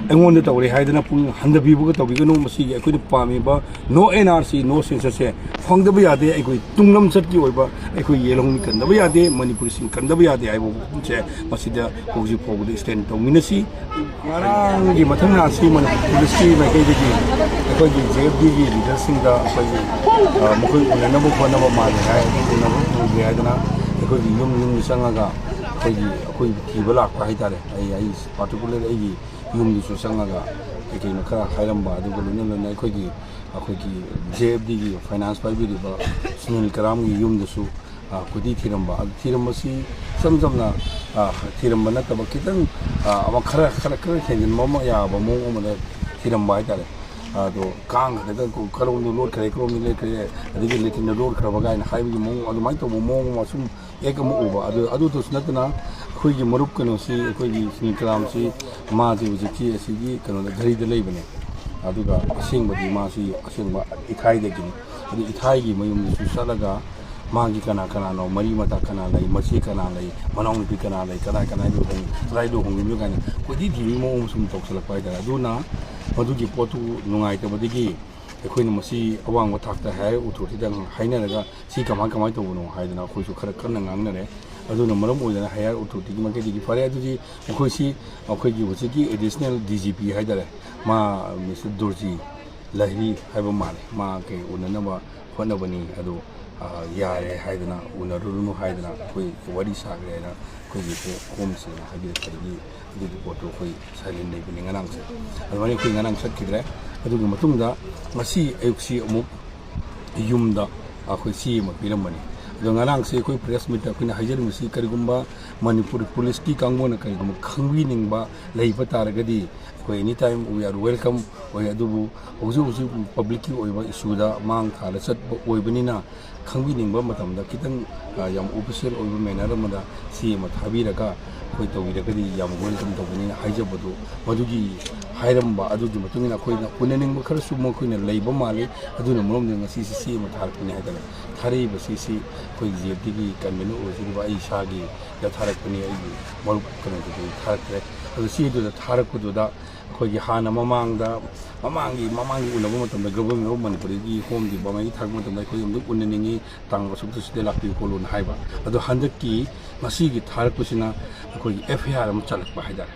Eingonda tawre haiduna pung hanthabibu tawbiganu masi eikoi pamiba no NRC no census se phangdaba yade eikoi tunglamchatki oiba eikoi Yelhoumee kandaba yade Manipur sing kandaba yade aibo che masida hoji phogde stand tawminasi ngarang gi mathangna asi Manipur police mai kai gi eikoi gi JFD gi leader sing da eikoi mukoi unanabo khonaba mane hai unanabo gi haiduna eikoi gi yum sangaga eikoi kiba lakpa haitare ai particular ai yum su sangaga eikoi makha hairamba adugo lunna eikoi JFD gi finance paibiriba sunil karam gi yum su kudi thiramba si samjamna thiramba nataba kitang ama khara khenjin mama ya ba mong amada thiramba haitare ado kang da ko karom no lord kare krom ni le adigi letin no lord khaba gain haibi mong adu mai to mong ma sum ekam uba adu to sunatna khoi gi marup kano si khoi gi sunil karam si ma ji ji asigi kano da gari da leibane aduga asingba ma si asingba ithai de gini adu ithai gi mayum su salaga magi kana no mari mata kana lai masi kana lai manong ni kana lai kana do hong trai do hong mi kana ko di mo sum tok sala pai da aduna madugi potu nungai ta badigi eikhoina masi awang wa thakta hai uthoti dang haina daga si kamai to no haidana khoi su khara kan ngang na re aduna maram oidana higher uthoti gi mage gi fare aduji khoi si khoi gi wuchi gi additional DGP haidare ma Mr. Durji Lahiri haiba male ma ke unana ba khona bani adu yare haidana unarunu haidana khoi wari sagre na khoi gi home se habi khari di poto khoi silent nei bini nganang se adwani khoi nganang satkidre adugi matungda ngasi ayuksi amuk yumda akhoi si ma piramani ado nganang se khoi press meet akhoi na hajer misi karigumba Manipur police ki kangmona karigumba khangwi ningba leiba taragadi khoi anytime we are welcome oi adubu uju public ki oiba issue da mang thala chat oibanina khangwi ningba matamda kitang yam official oiba manner amada si ma thabiraga khoi tawiragadi yam welcome tawbani haijabadu madugi hairamba adugi matungina khoina puneningba khara sumo khoina leiba male aduna momne ngasi si ma tharpani haidala thari basi si khoi JFD gi kanmenu ojiba ai shagi da tharakpani ai maru kana du tharakre adu si du da tharakpudu da khoi gi hana mamangi unabo matamda government of Manipur gi home di bamai thak matamda khoi umdu unneningi tang basuktu side lakpi kolun haiba adu handaki masi gi tharakpusina khoi FIR am chalakpa haidara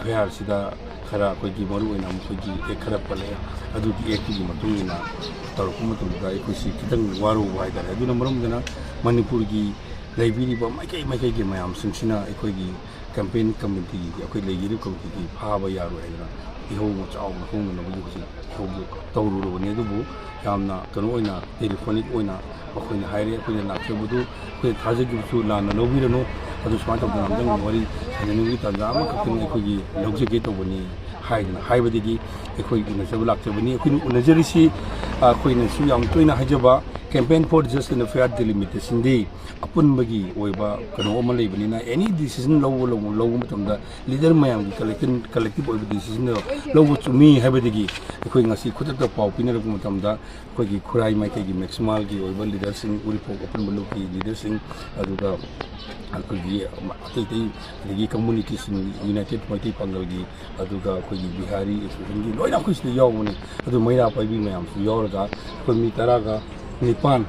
FIR sida khara khoi gi maru oina khoi gi ekhara pale adu gi ekki matungina tarku matamda khoi si kitang waru haidara adu namaram dana Manipur gi laibiri ba mai gi mayam sungsina khoi gi campaign committee gi khoi leiri committee gi phaba yaru haidara iho mo chaw mo hong no bu ji hobu tawru ro ne dubu yamna kanu oina telephonic oina akhoi na haire akhoi na chebudu khoi thaje gi su la na lobi no adu smart of the dang wari ani ta jama ka tin khoi gi logje ge to bani haidna haibadi gi khoi gi na sebulak chebani khoi nu najari si khoi na su yam toina hajaba campaign for just in a fair delimitation di apun bagi oiba kanu oma leibani na any decision low matamda leader mayam gi collective oiba decision low chumi haibadi khoi ngasi khutata pau pinar ku matamda khoi gi khurai mai gi maximal gi oiba leader sing uripok apun bulu gi leader sing aduga khoi gi atei gi community sing united party pangal gi aduga khoi gi bihari association gi loina khoi sti yawuni adu maira paibi mayam su yawraga khoi mi taraga nipan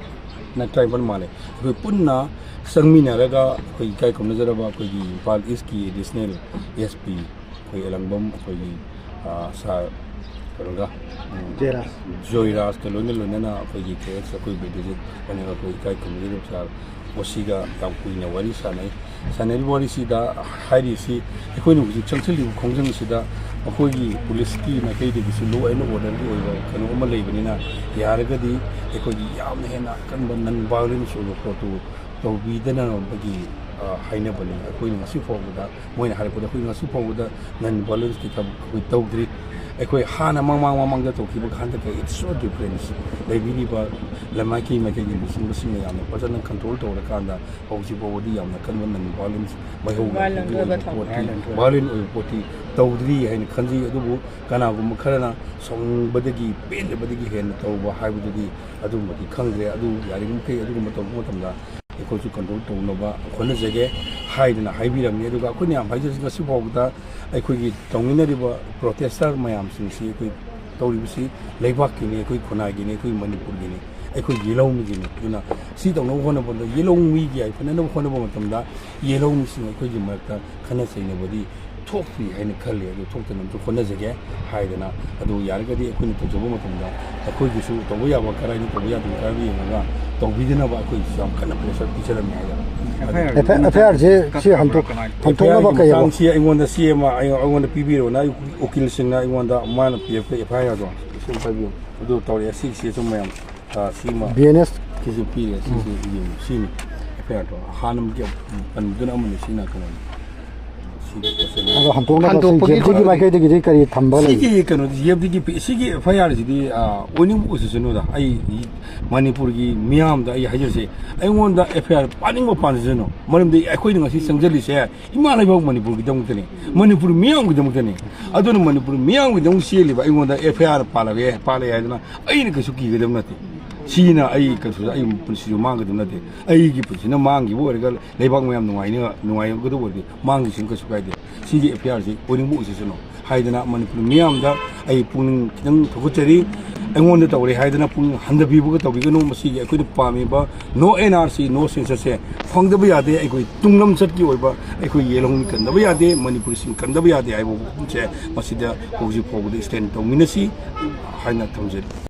na tribal male khoi punna sangmina raga khoi kai kom nazaraba khoi gi Imphal East ki additional SP khoi elangbam khoi gi sa karoga joiras ke lona na khoi gi ke sa khoi bedje ane khoi kai kom nazaraba wasiga tam kuina wari sanai wari sida hairi si khoi nu ji changchali khongjang sida khoi gi police ki na kai de su law and order gi oiba kanu oma leibani na yaragadi khoi gi yamna hena kan ban violence so photo to bi dana bagi haina bani khoi ngasi foguda moina haripoda khoi ngasi foguda non violence ki tab khoi tawdri khoi hana mamang da to ki ba khan da it's so different leibini ba lamaki ma ke gi musim ya na pajana control to da kan da hoji body ya na kan non violence bai ho violent poti tawdri haina khanji adubu kana gum kharana song badagi pen badagi hen tawba haibududi adu mati khangre adu yari gum kai adu matam da ꯑꯩꯈꯣꯏꯁꯨ control ꯇꯧꯅꯕ ꯍꯣꯠꯅꯖꯒꯦ ꯍꯥꯏꯗꯅ ꯍꯥꯏꯕꯤꯔꯝꯃꯤ ꯑꯗꯨꯒ ꯑꯩꯈꯣꯏꯅ ꯌꯥꯝ ꯍꯥꯏꯖꯔꯤꯁꯤ ꯉꯁꯤꯐꯥꯎꯕꯗ ꯑꯩꯈꯣꯏꯒꯤ ꯇꯧꯃꯤꯟꯅꯔꯤꯕ ꯄ꯭ꯔꯣꯇꯦꯁꯇꯔ ꯃꯌꯥꯝꯁꯤꯡꯁꯤ ꯑꯩꯈꯣꯏ ꯇꯧꯔꯤꯕꯁꯤ ꯂꯩꯕꯥꯛꯀꯤꯅꯤ ꯑꯩꯈꯣꯏ ꯈꯨꯟꯅꯥꯏꯒꯤꯅꯤ ꯑꯩꯈꯣꯏ ꯃꯅꯤꯄꯨꯔꯒꯤꯅꯤ ꯑꯩꯈꯣꯏ ꯌꯦꯜꯍꯧꯃꯤꯒꯤꯅꯤ ꯑꯗꯨꯅ ꯁꯤ ꯇꯧꯅꯕ ꯍꯣꯠꯅꯕꯗ ꯌꯦꯜꯍꯧꯃꯤꯒꯤ ꯌꯥꯏꯐꯅꯅꯕ ꯍꯣꯠꯅꯕ ꯃꯇꯝꯗ ꯌꯦꯜꯍꯧꯃꯤꯁꯤꯡ ꯑꯩꯈꯣꯏꯒꯤ ꯃꯔꯛꯇ ꯈꯟꯅ ꯆꯩꯅꯕꯗꯤ ꯊꯣꯛꯄꯤ ꯍꯥꯏꯅ ꯈꯜꯂꯤ ꯑꯗꯨ ꯊꯣꯛꯇꯅꯕꯁꯨ ꯍꯣꯠꯅꯖꯒꯦ ꯍꯥꯏꯗꯅ ꯑꯗꯨ ꯌꯥꯔꯒꯗꯤ ꯑꯩꯈꯣꯏꯅ ꯇꯧꯖꯕ ꯃꯇꯝꯗ ꯑꯩꯈꯣꯏꯒꯤꯁꯨ ꯇꯧꯕ ꯌꯥꯕ ꯈꯔ ꯇꯧꯕ ꯌꯥꯗꯕ ꯈꯔ ꯌꯦꯡꯉꯒ ꯇꯧꯕꯤꯗꯅꯕ ꯑꯩꯈꯣꯏꯁꯨ ꯌꯥꯝ ꯀꯟꯅ ꯄ꯭ꯔꯦꯁꯔ ꯄꯤꯖꯔꯝꯃꯤ ꯍꯥꯏꯗꯅ FIR ꯍꯟꯇꯣꯛꯅꯕ ꯀꯩ ꯃꯇꯥꯡꯁꯤ ꯑꯩꯉꯣꯟꯗ ꯆꯦ ꯑꯃ ꯑꯩꯉꯣꯟꯗ ꯄꯤꯕꯤꯔꯣꯅ ꯎꯀꯤꯜꯁꯤꯡꯅ ꯑꯩꯉꯣꯟꯗ ꯃꯥꯅ ꯄꯤꯔꯛꯄ FIRꯗꯣ ꯁꯨꯝ ꯄꯥꯏꯕꯤꯌꯨ ꯑꯗꯨ ꯇꯧꯔꯛꯑꯦ ꯁꯤꯁꯦ ꯁꯨꯝ ꯃꯌꯥꯝ ꯁꯤꯃ BNS ꯀꯤꯁꯨ ꯄꯤꯔꯦ ꯁꯤꯁꯦ ꯌꯦꯡꯉꯨ ꯁꯤꯅꯤ FIRꯗꯣ ꯍꯥꯟꯅꯒꯤ ꯄꯟꯕꯗꯨꯅ ꯑꯃꯅꯤ ꯁꯤꯅ ꯀꯩꯅꯣꯅꯤ ꯑꯗꯣ ꯍꯟꯇꯣꯛꯅꯕ JFDꯒꯤ ꯃꯥꯏꯀꯩꯗꯒꯤꯗꯤ ꯀꯔꯤ ꯊꯝꯕ ꯂꯩ ꯁꯤꯒꯤ ꯀꯩꯅꯣꯗꯤ JFDꯒꯤ ꯁꯤꯒꯤ FIRꯁꯤꯗꯤ ꯑꯣꯏꯅꯤꯡꯕ ꯑꯣꯏꯁꯤꯁꯅꯨꯗ ꯑꯩ ꯃꯅꯤꯄꯨꯔꯒꯤ ꯃꯤꯌꯥꯝꯗ ꯑꯩ ꯍꯥꯏꯖꯔꯤꯁꯦ ꯑꯩꯉꯣꯟꯗ FIR ꯄꯥꯅꯤꯡꯕ ꯄꯥꯟꯖꯁꯅꯨ ꯃꯔꯝꯗꯤ ꯑꯩꯈꯣꯏꯅ ꯉꯁꯤ ꯆꯪꯖꯜꯂꯤꯁꯦ ꯏꯃꯥ ꯂꯩꯕꯥꯛ ꯃꯅꯤꯄꯨꯔꯒꯤꯗꯃꯛꯇꯅꯤ ꯃꯅꯤꯄꯨꯔ ꯃꯤꯌꯥꯝꯒꯤꯗꯃꯛꯇꯅꯤ ꯑꯗꯨꯅ ꯃꯅꯤꯄꯨꯔ ꯃꯤꯌꯥꯝꯒꯤꯗꯃꯛ ꯆꯦꯜꯂꯤꯕ ꯑꯩꯉꯣꯟꯗ FIR ꯄꯥꯜꯂꯛꯑꯦ ꯍꯥꯏꯗꯅ ꯑꯩꯅ ꯀꯩꯁꯨ ꯀꯤꯒꯗꯕ ꯅꯠꯇꯦ ꯁꯤꯅ ꯑꯩ ꯀꯩꯁꯨ ꯑꯩ ꯄꯨꯟꯁꯤꯁꯨ ꯃꯥꯡꯒꯗꯕ ꯅꯠꯇꯦ ꯑꯩꯒꯤ ꯄꯨꯟꯁꯤꯅ ꯃꯥꯡꯈꯤꯕ ꯑꯣꯏꯔꯒ ꯂꯩꯕꯥꯛ ꯃꯌꯥꯝ ꯅꯨꯡꯉꯥꯏꯒꯗꯕ ꯑꯣꯏꯔꯗꯤ ꯃꯥꯡꯈꯤꯁꯤꯅ ꯀꯩꯁꯨ ꯀꯥꯏꯗꯦ ꯁꯤꯒꯤ FIRꯁꯤ ꯑꯣꯏꯅꯤꯡꯕ ꯑꯣꯏꯁꯤꯁꯅꯨ ꯍꯥꯏꯗꯅ ꯃꯅꯤꯄꯨꯔ ꯃꯤꯌꯥꯝꯗ ꯑꯩ ꯄꯨꯛꯅꯤꯡ ꯈꯤꯇꯪ ꯊꯧꯒꯠꯆꯔꯤ ꯑꯩꯉꯣꯟꯗ ꯇꯧꯔꯦ ꯍꯥꯏꯗꯅ ꯄꯨꯛꯅꯤꯡ ꯍꯟꯊꯕꯤꯕꯒ ꯇꯧꯕꯤꯒꯅꯨ ꯃꯁꯤꯒꯤ ꯑꯩꯈꯣꯏꯅ ꯄꯥꯝꯃꯤꯕ NO NRC NO censusꯁꯦ ꯐꯪꯗꯕ ꯌꯥꯗꯦ ꯑꯩꯈꯣꯏ ꯇꯨꯡꯂꯝꯆꯠꯀꯤ ꯑꯣꯏꯕ ꯑꯩꯈꯣꯏ ꯌꯦꯜꯍꯧꯃꯤ ꯀꯟꯗꯕ ꯌꯥꯗꯦ ꯃꯅꯤꯄꯨꯔꯤꯁꯤꯡ ꯀꯟꯗꯕ ꯌꯥꯗꯦ ꯍꯥꯏꯕ ꯋꯥꯐꯝꯁꯦ ꯃꯁꯤꯗ ꯍꯧꯖꯤꯛ ꯐꯥꯎꯕꯗ ꯁ꯭ꯇꯦꯟ ꯇꯧꯃꯤꯟꯅꯁꯤ ꯍꯥꯏꯅ ꯊꯝꯖꯔꯤ